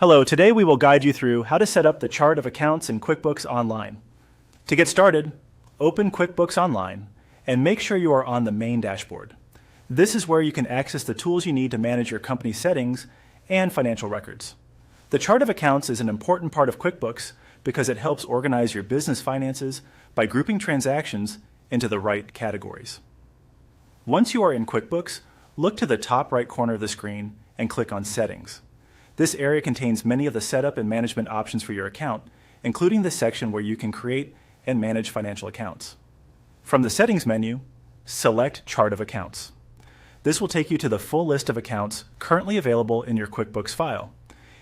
Hello, today we will guide you through how to set up the chart of accounts in QuickBooks Online. To get started, open QuickBooks Online and make sure you are on the main dashboard. This is where you can access the tools you need to manage your company's settings and financial records. The chart of accounts is an important part of QuickBooks because it helps organize your business finances by grouping transactions into the right categories. Once you are in QuickBooks, look to the top right corner of the screen and click on Settings. This area contains many of the setup and management options for your account, including the section where you can create and manage financial accounts. From the Settings menu, select Chart of Accounts. This will take you to the full list of accounts currently available in your QuickBooks file.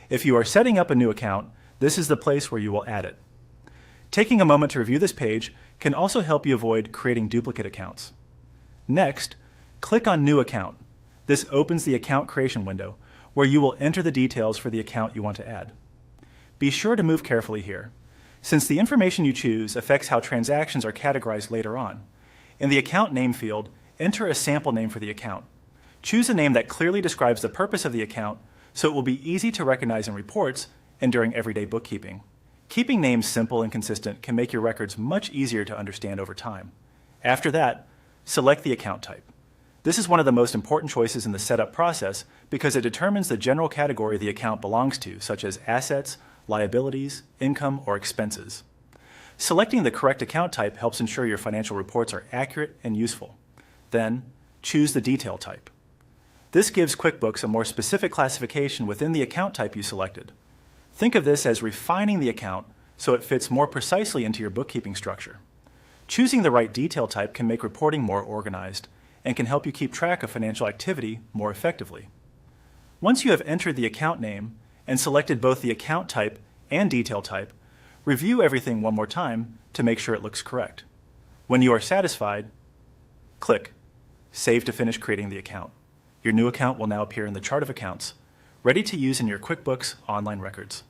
If you are setting up a new account, this is the place where you will add it. Taking a moment to review this page can also help you avoid creating duplicate accounts. Next, click on New Account. This opens the account creation window, where you will enter the details for the account you want to add. Be sure to move carefully here, since the information you choose affects how transactions are categorized later on. In the account name field, enter a sample name for the account. Choose a name that clearly describes the purpose of the account so it will be easy to recognize in reports and during everyday bookkeeping. Keeping names simple and consistent can make your records much easier to understand over time. After that, select the account type. This is one of the most important choices in the setup process because it determines the general category the account belongs to, such as assets, liabilities, income, or expenses. Selecting the correct account type helps ensure your financial reports are accurate and useful. Then, choose the detail type. This gives QuickBooks a more specific classification within the account type you selected. Think of this as refining the account so it fits more precisely into your bookkeeping structure. Choosing the right detail type can make reporting more organized and can help you keep track of financial activity more effectively. Once you have entered the account name and selected both the account type and detail type, review everything one more time to make sure it looks correct. When you are satisfied, click Save to finish creating the account. Your new account will now appear in the chart of accounts, ready to use in your QuickBooks Online records.